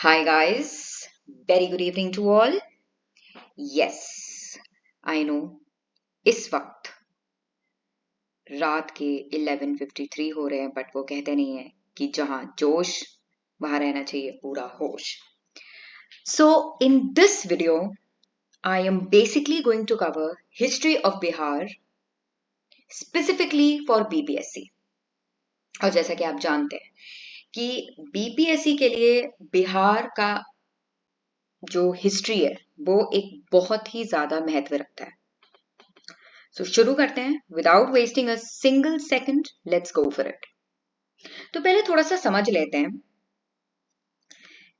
Hi guys, very good evening to all. Yes, I know इस वक्त रात के 11:53 हो रहे हैं बट वो कहते नहीं है कि जहां जोश वहां रहना चाहिए पूरा होश. So in this video I am basically going to cover history of Bihar specifically for BPSC. और जैसा कि आप जानते हैं कि BPSC के लिए बिहार का जो हिस्ट्री है वो एक बहुत ही ज्यादा महत्व रखता है. सो शुरू करते हैं without wasting a single second. Let's go for it. तो पहले थोड़ा सा समझ लेते हैं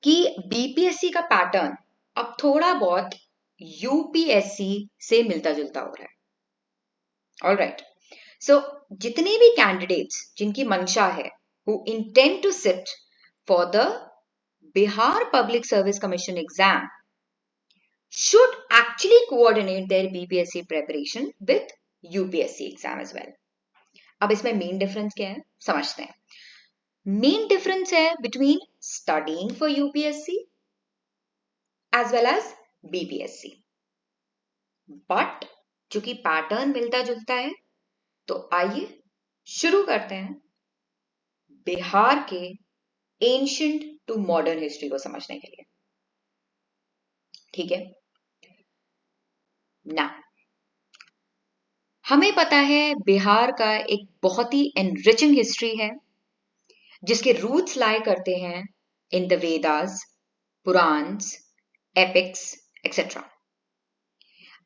कि बीपीएससी का पैटर्न अब थोड़ा बहुत यूपीएससी से मिलता जुलता हो रहा है. ऑलराइट. सो जितने भी कैंडिडेट्स जिनकी मंशा है who intend to sit for the Bihar public service commission exam should actually coordinate their BPSC preparation with UPSC exam as well. अब इसमें मेन डिफरेंस क्या है समझते हैं. मेन डिफरेंस है between studying for UPSC as well as BPSC. But चूंकि pattern मिलता जुलता है तो आइए शुरू करते हैं बिहार के एंशिएंट टू मॉडर्न हिस्ट्री को समझने के लिए. ठीक है ना. हमें पता है बिहार का एक बहुत ही एनरिचिंग हिस्ट्री है जिसके रूट्स लाए करते हैं in the Vedas, Puranas, epics etcetera.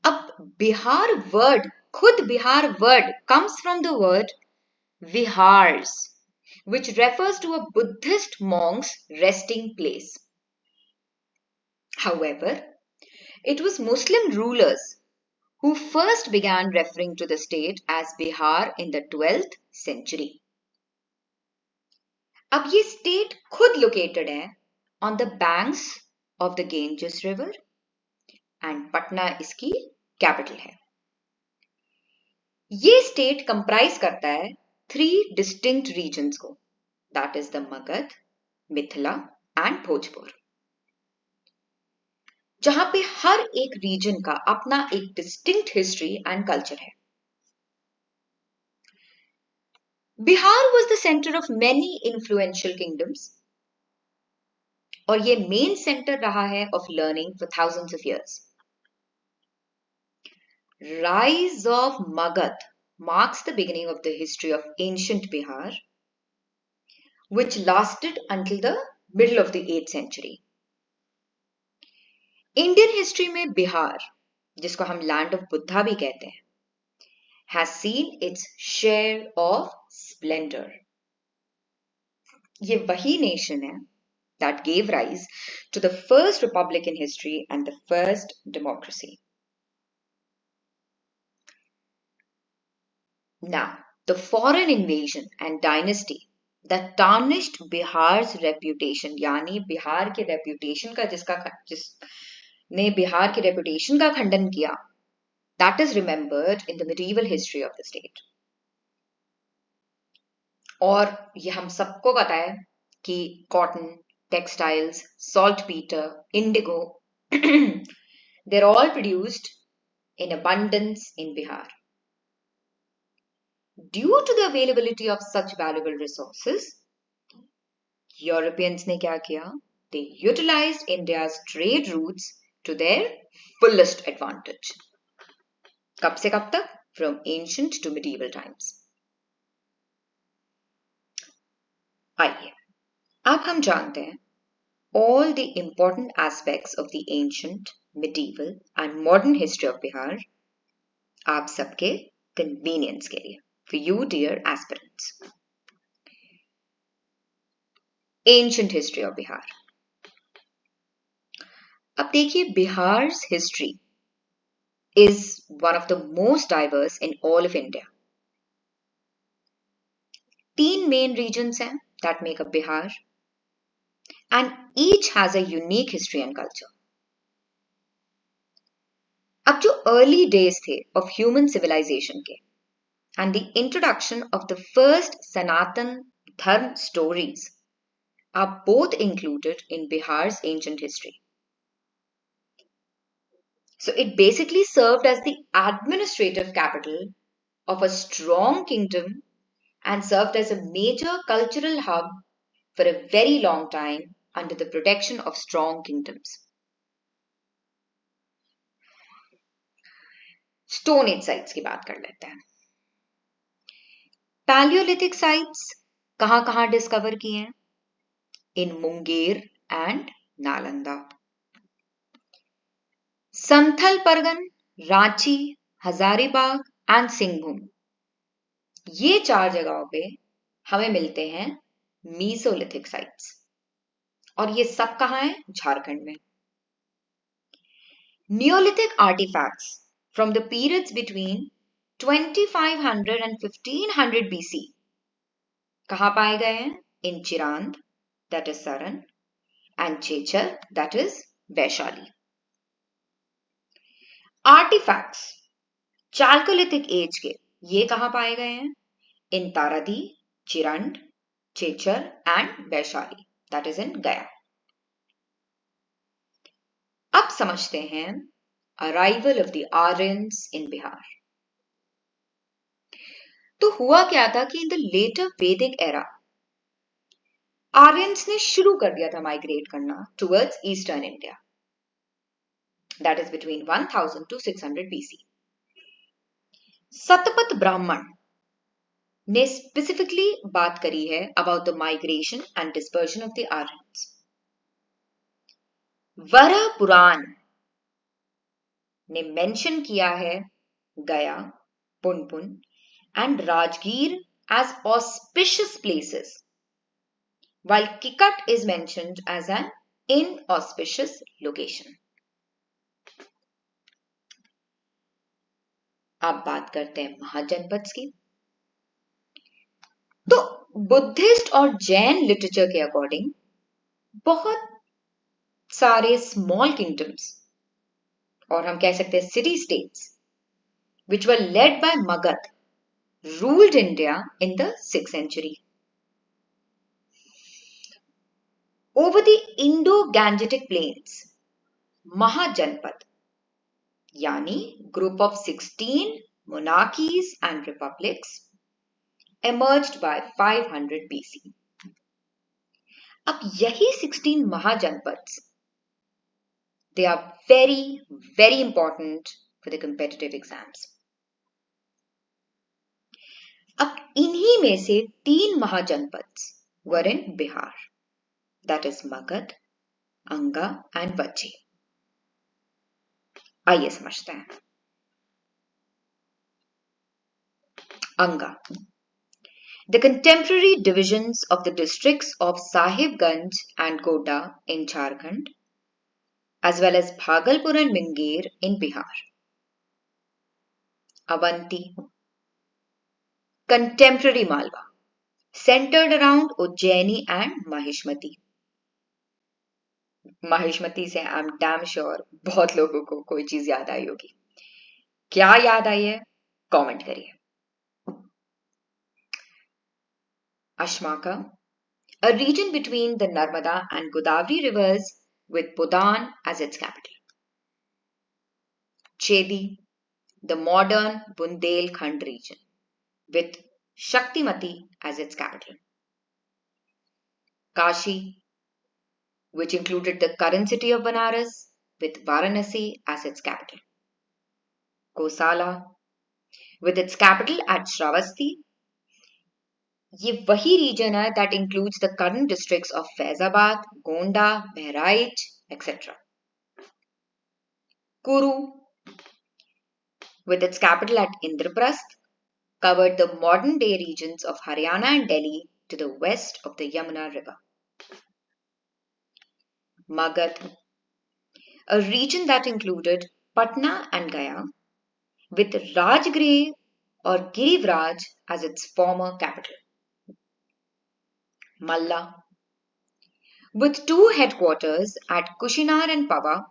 अब बिहार वर्ड, खुद Bihar word comes from the word vihars which refers to a Buddhist monk's resting place. However, it was Muslim rulers who first began referring to the state as Bihar in the 12th century. अब ये state खुद located है on the banks of the Ganges river and Patna इसकी capital है. ये state comprise करता है 3 distinct regions को, that is the Magadh, Mithila and Bhojpur, जहां पे हर एक रीजन का अपना एक डिस्टिंक्ट हिस्ट्री एंड कल्चर है. Bihar was the center of many influential kingdoms और ये मेन सेंटर रहा है of learning for thousands of years. Rise of Magad marks the beginning of the history of ancient Bihar, which lasted until the middle of the 8th century. Indian history में बिहार, जिसको हम land of Buddha भी कहते हैं, has seen its share of splendor. ये वही nation है that gave rise to the first republic in history and the first democracy. Now, the foreign invasion and dynasty that tarnished Bihar's reputation, यानी बिहार के reputation का जिसने बिहार के reputation का खंडन किया, that is remembered in the medieval history of the state. और ये हम सबको पता है कि cotton, textiles, saltpeter, indigo, they're all produced in abundance in Bihar. Due to the availability of such valuable resources, Europeans ने क्या किया? They utilized India's trade routes to their fullest advantage. कब से कब तक? From ancient to medieval times. आइए, अब हम जानते हैं all the important aspects of the ancient, medieval and modern history of Bihar आप सबके convenience के लिए. For you, dear aspirants. Ancient history of Bihar. अब देखिए, Bihar's history is one of the most diverse in all of India. 3 main regions हैं that make up Bihar, and each has a unique history and culture. अब जो early days थे of human civilization के and the introduction of the first Sanatan Dharm stories are both included in Bihar's ancient history. So it basically served as the administrative capital of a strong kingdom and served as a major cultural hub for a very long time under the protection of strong kingdoms. Stone age sites की बात कर लेते हैं. Palaeolithic sites कहां discover किए हैं? इन Munger and Nalanda. Santhal परगन, Ranchi, Hazaribagh and Singhbhum, ये 4 जगहों पे हमें मिलते हैं मीसोलिथिक साइट्स. और ये सब कहां है? झारखंड में. Neolithic artifacts from the periods between 2500 and 1500 BC कहां पाए गए हैं? In Chirand, that is Saran, and Chechar, that is Vaishali. Artifacts Chalcolithic age के ये कहां पाए गए हैं? In Taradhi, Chirand, Chechar and Vaishali, that is in Gaya. अब समझते हैं arrival of the Aryans in Bihar. तो हुआ क्या था कि in the later Vedic era Aryans ने शुरू कर दिया था माइग्रेट करना towards eastern India. That is between 1000 to 600 BC. Satapatha Brahmana ने स्पेसिफिकली बात करी है about the migration and dispersion of the Aryans. Varaha Purana ने मेंशन किया है गया, Punpun and Rajgir as auspicious places, while Kikat is mentioned as an inauspicious location. अब बात करते हैं महाजनपद की. तो बुद्धिस्ट और जैन लिटरेचर के अकॉर्डिंग बहुत सारे स्मॉल किंगडम्स और हम कह सकते हैं city states which were led by Magad ruled India in the 6th century. Over the Indo-Gangetic plains, Mahajanpad, yani group of 16 monarchies and republics, emerged by 500 BC. अब यही 16 Mahajanpads, they are very, very important for the competitive exams. अब इन्हीं में से 3 महाजनपद were in Bihar, that is Magad, Anga and Vachi. आइए समझते हैं. Anga, the contemporary divisions of the districts of Sahibganj and Goda in Jharkhand, as well as Bhagalpur and Munger in Bihar. Avanti, contemporary Malwa, centered around Ujjaini and Mahishmati. Mahishmati से I'm damn sure बहुत लोगों को कोई चीज याद आई होगी. क्या याद आई है? कमेंट करिए. Ashmaka, a region between the Narmada and Godavari rivers with Budan as its capital. Chedi, the modern Bundelkhand region with Shaktimati as its capital. Kashi, which included the current city of Banaras with Varanasi as its capital. Kosala, with its capital at Shravasti. ये वही region है that includes the current districts of Faizabad, Gonda, Bahraich, etc. Kuru, with its capital at Indraprasth, covered the modern-day regions of Haryana and Delhi to the west of the Yamuna River. Magad, a region that included Patna and Gaya, with Rajgir or Girivraj as its former capital. Malla, with 2 headquarters at Kushinar and Pava,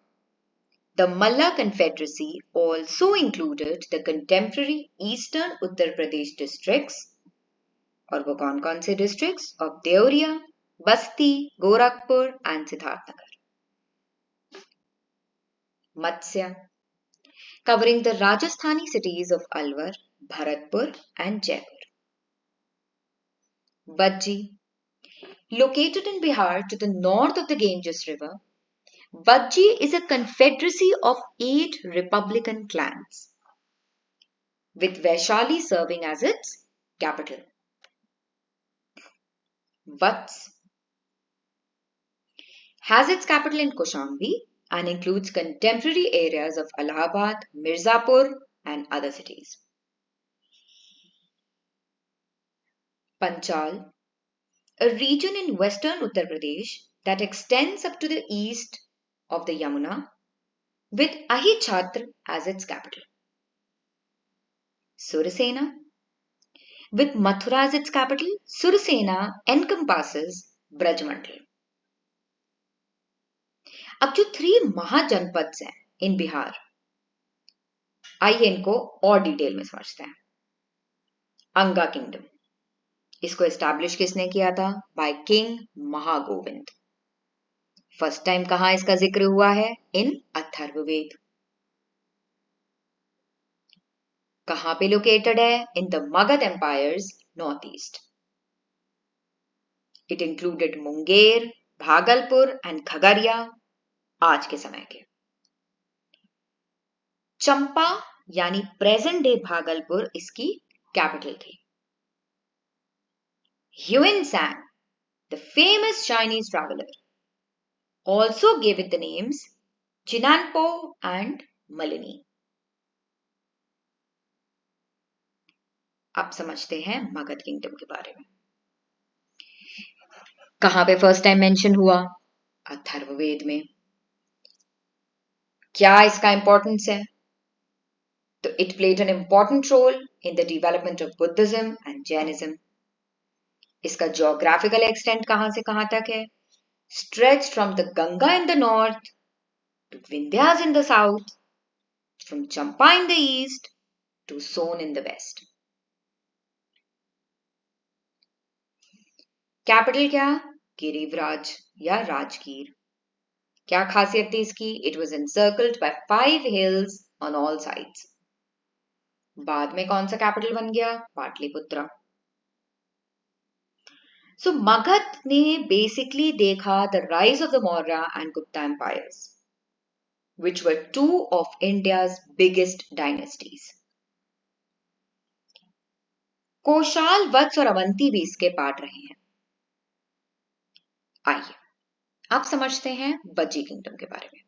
the Malla Confederacy also included the contemporary eastern Uttar Pradesh districts, और वो कौन-कौन से districts of Deoria, Basti, Gorakhpur, and Siddharthnagar. Matsya, covering the Rajasthani cities of Alwar, Bharatpur, and Jaipur. Bajji, located in Bihar to the north of the Ganges River, Bajji is a confederacy of 8 republican clans, with Vaishali serving as its capital. Vats has its capital in Kaushambi and includes contemporary areas of Allahabad, Mirzapur, and other cities. Panchal, a region in western Uttar Pradesh that extends up to the east of the Yamuna, with Ahichhatra as its capital. Surasena, with Mathura as its capital, Surasena encompasses Brajmandal. अब जो 3 महाजनपद हैं इन बिहार, आइए इनको और detail में समझते हैं. अंगा किंगडम, इसको एस्टैब्लिश किसने किया था? By king Mahagovind. First time कहां इसका जिक्र हुआ है? इन अथर्ववेद. कहां पे लोकेटेड है? In the Magadha empires north east. It included Munger, Bhagalpur and Khagaria आज के समय के. चंपा यानी प्रेजेंट डे भागलपुर इसकी कैपिटल थी. Yuan Sang, the famous Chinese traveler, also gave it the names Chinanpo and Malini. अब समझते हैं मगध किंगडम के बारे में. कहां पे फर्स्ट टाइम मेंशन हुआ? अथर्ववेद में. क्या इसका इंपॉर्टेंस है? तो it played an important role in the development of Buddhism and Jainism. इसका ज्योग्राफिकल एक्सटेंट कहां से कहां तक है? Stretched from the Ganga in the north to Vindhyas in the south, from Champa in the east to Son in the west. Capital क्या? गिरिवराज या राजगीर. क्या खासियत थी इसकी? It was encircled by 5 hills on all sides. बाद में कौन सा कैपिटल बन गया? पाटलिपुत्रा. सो मगध ने बेसिकली देखा the rise of the Maurya and Gupta empires, which were 2 of India's biggest dynasties. Kosala, Vatsa और अवंती भी इसके पार्ट रहे हैं. आइए आप समझते हैं वज्जी किंगडम के बारे में.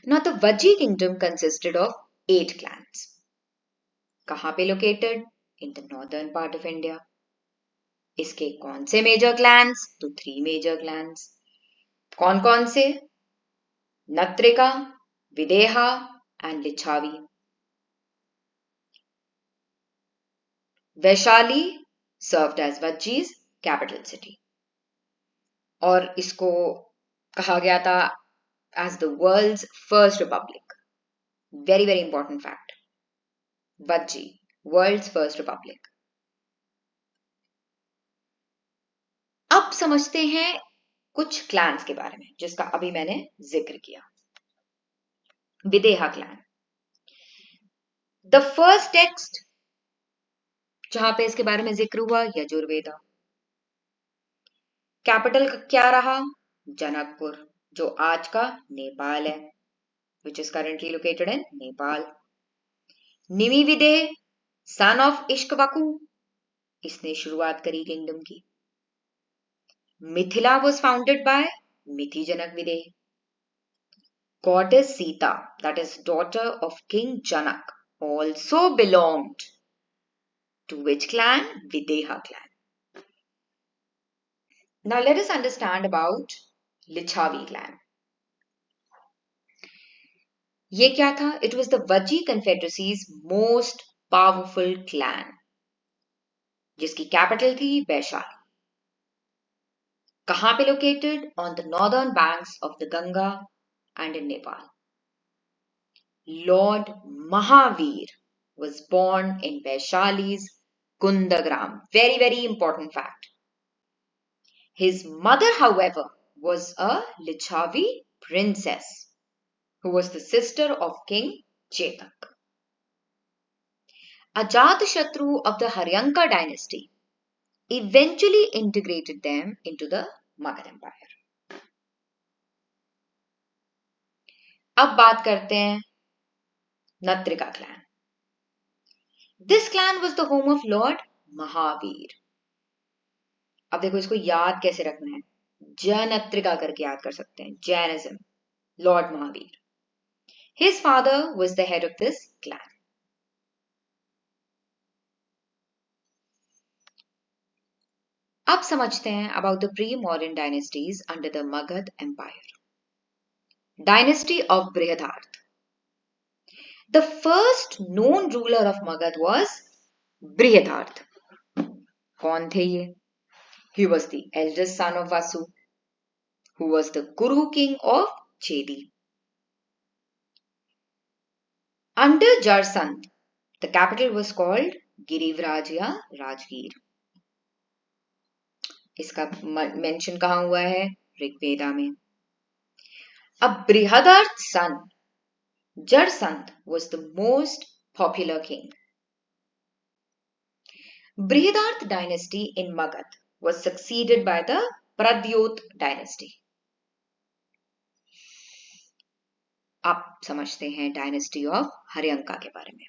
Now the Vajji kingdom consisted of 8 clans. कहां पे located? In the northern part of India. इसके कौन से मेजर क्लैंस? तो 3 मेजर क्लैंस. कौन कौन से? Natrika, Videha and Lichchhavi. Vaishali served as Vajji's capital city, और इसको कहा गया था as the world's first republic. Very very important fact. Vajji, world's first republic. अब समझते हैं कुछ क्लैंस के बारे में जिसका अभी मैंने जिक्र किया. विदेहा क्लैन. द फर्स्ट टेक्स्ट जहां पे इसके बारे में जिक्र हुआ, यजुर्वेदा. कैपिटल क्या रहा? जनकपुर, जो आज का नेपाल है, which is currently located in Nepal. Nimi Videha, son of Ikshvaku, इसने शुरुआत करी किंगडम की. Mithila was founded by Mithi Janak Videha. Goddess Sita, that is daughter of King Janak, also belonged to which clan? Videha clan. Now let us understand about Lichavi clan. ये क्या था? It was the Vajji confederacy's most powerful clan, जिसकी capital थी वैशाली. कहां पे located? On the northern banks of the Ganga and in Nepal. Lord Mahavir was born in Vaishali's Kundagram. Very, very important fact. His mother, however, was a Lichavi princess who was the sister of King Chetak. Ajatashatru of the Haryanka dynasty eventually integrated them into the Magad Empire. अब बात करते हैं Natrika clan. This clan was the home of Lord Mahavir. अब देखो इसको याद कैसे रखना है. Janatrika करके याद कर सकते हैं. Jainism, Lord Mahavir. His father was the head of this clan. अब समझते हैं about the pre-modern dynasties under the Magad Empire. Dynasty of Brihadarth. The first known ruler of Magad was Brihadarth. कौन थे ये? He was the eldest son of Vasu, who was the Kuru king of Chedi. Under Jarsant, the capital was called Girivraj या Rajgir. इसका mention कहाँ हुआ है? ऋग्वेदा में. अब Brihadarth's son Jarsant was the most popular king. Brihadarth dynasty in Magad was succeeded by the Pradyot dynasty. अब समझते हैं डायनेस्टी ऑफ हरियंका के बारे में.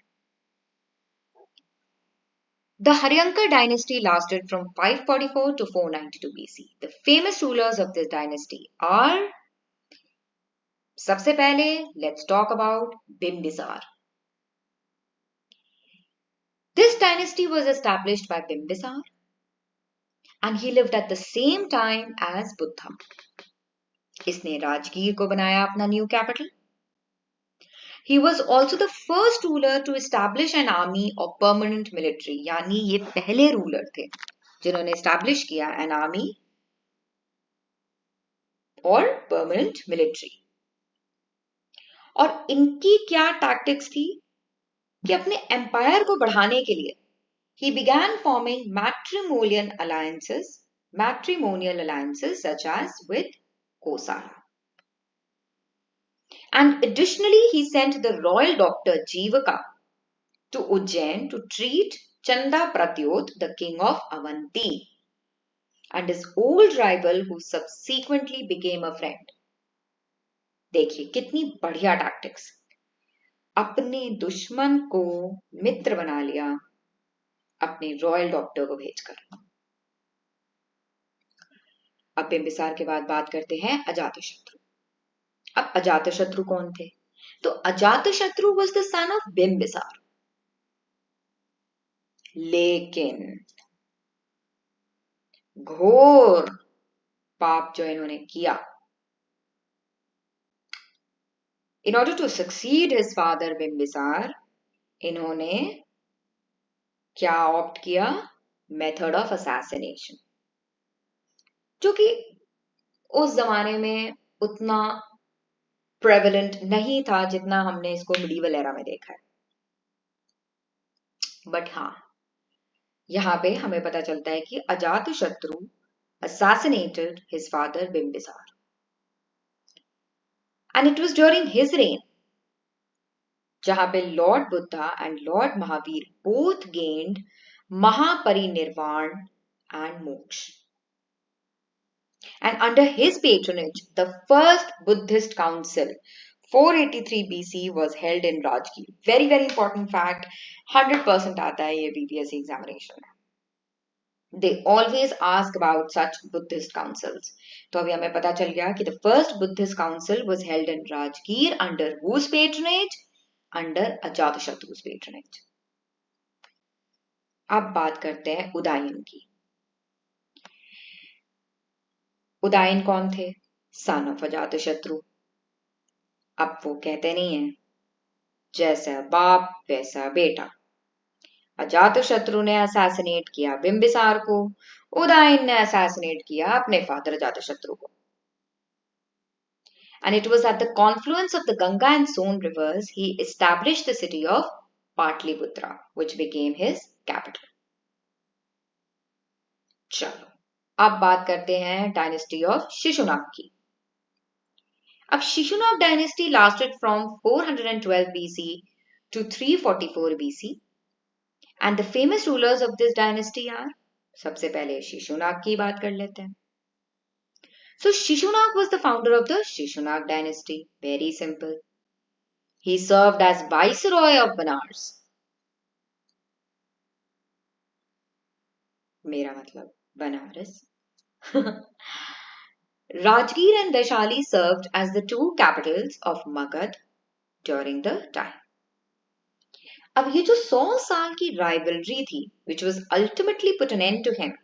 The Haryanka dynasty lasted from 544 to 492 BC. The famous rulers of this dynasty are, सबसे पहले let's talk about Bimbisar. This dynasty was established by Bimbisar and he lived at the same time as Buddha. इसने राजगीर को बनाया अपना new capital. He was also the first ruler to establish an army or permanent military. यानी ये पहले ruler थे जिन्होंने establish किया an army or permanent military. और इनकी क्या tactics थी कि अपने empire को बढ़ाने के लिए he began forming matrimonial alliances such as with Kosala. And additionally, he sent the royal doctor Jivaka to Ujjain to treat Chanda Pratyot, the king of Avanti, and his old rival who subsequently became a friend. देखिए कितनी बढ़िया tactics. अपने दुश्मन को मित्र बना लिया अपने royal doctor को भेजकर. अब बिंबिसार के बाद बात करते हैं अजातशत्रु. अब अजातशत्रु कौन थे? तो Ajatashatru was the son of Bimbisara. लेकिन घोर पाप जो इन्होंने किया, in order to succeed his father Bimbisara, इन्होंने क्या ऑप्ट किया? मेथड ऑफ असैसिनेशन, जो कि उस जमाने में उतना प्रेवलेंट नहीं था जितना हमने इसको मिडीवल एरा में देखा है. बट हाँ, यहां पे हमें पता चलता है कि Ajatashatru assassinated his father Bimbisar. And it was during his reign जहां पे Lord Buddha and Lord Mahavir both gained Mahaparinirvan and Moksha. And under his patronage, the first Buddhist council, 483 BC, was held in Rajgir. Very, very important fact. 100% आता है ये BPSC examination में. They always ask about such Buddhist councils. तो अभी हमें पता चल गया कि the first Buddhist council was held in Rajgir under whose patronage? Under Ajatashatru's patronage. अब बात करते हैं उदयन की. उदयन कौन थे? Son of Ajatashatru. अब वो कहते नहीं है जैसा बाप वैसा बेटा. अजातशत्रु ने असैसिनेट किया बिंबिसार को, उदयन ने असैसिनेट किया अपने फादर अजातशत्रु को. And it was at the confluence of the Ganga and Son rivers he established the city of Patliputra, which became his capital. चलो अब बात करते हैं डायनेस्टी ऑफ शिशुनाग की। अब Shishunaga dynasty lasted from 412 BC to 344 BC and the famous rulers of this dynasty are, सबसे पहले शिशुनाग की बात कर लेते हैं। So Shishunag was the founder of the Shishunag dynasty. Very simple. He served as viceroy of Benares. मेरा मतलब Banaras. Rajgir and Vaishali served as the two capitals of Magad during the time. अब ये जो 100 साल की rivalry थी, which was ultimately put an end to him,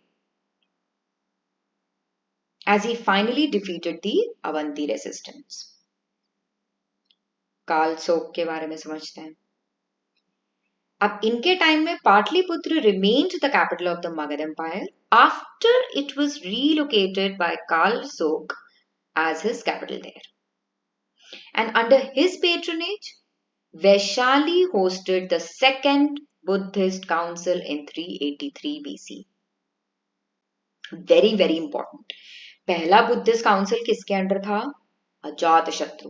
as he finally defeated the Avanti resistance. कालसोक के बारे में समझते हैं। अब इनके टाइम में Pataliputra remained the capital of the Magad Empire after it was relocated by Kalsok as his capital there. And under his patronage, Vaishali hosted the second Buddhist council in 383 BC. Very, very important. पहला Buddhist council किसके under था? अजातशत्रु।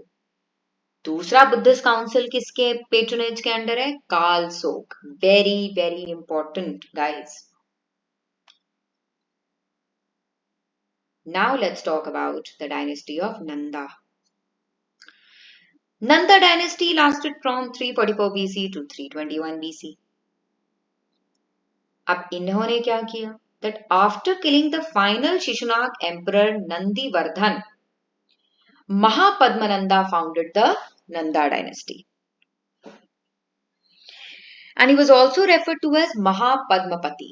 दूसरा Buddhist council किसके patronage के under है? Kalasoka. Very very important guys. Now let's talk about the dynasty of Nanda. Nanda dynasty lasted from 344 BC to 321 BC. अब इन्होंने क्या किया? That after killing the final Shishunag emperor Nandivardhan, Mahapadmananda founded the Nanda dynasty. And he was also referred to as Mahapadmapati,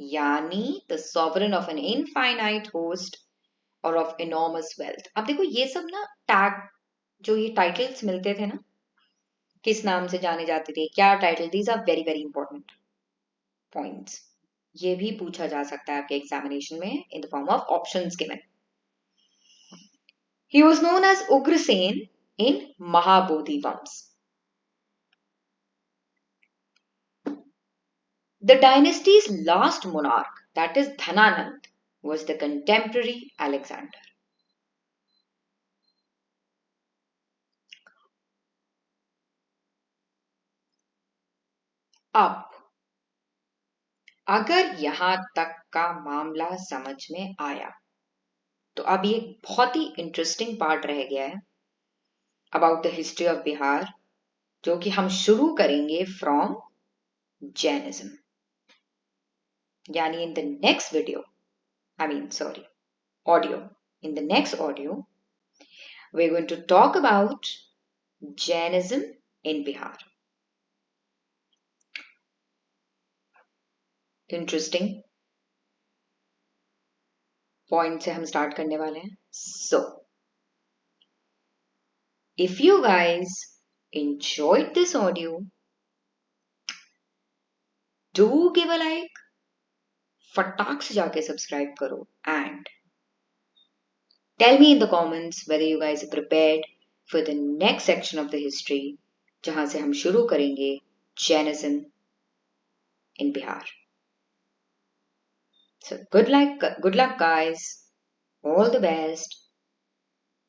यानी the sovereign of an infinite host or of enormous wealth. अब देखो ये सब ना tag जो ये titles मिलते थे ना, किस नाम से जाने जाते थे, क्या title, these are very very important points. ये भी पूछा जा सकता है आपके एग्जामिनेशन में in the form of options given. He was known as Ugrasen in Mahabodhi Vams. The dynasty's last monarch, that is Dhananand, was the contemporary Alexander. अब अगर यहां तक का मामला समझ में आया तो अब ये बहुत ही इंटरेस्टिंग पार्ट रह गया है about the history of Bihar, जो कि हम शुरू करेंगे फ्रॉम जैनिज्म. यानी in the next video, audio, in the next audio we're going to talk about Jainism in Bihar. Interesting point से हम start करने वाले हैं. So if you guys enjoyed this audio, do give a like, फटाक से जाके subscribe करो, and tell me in the comments whether you guys are prepared for the next section of the history, जहां से हम शुरू करेंगे Jainism in Bihar. So good luck guys, all the best,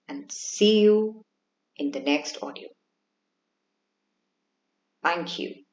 and see you in the next audio. Thank you.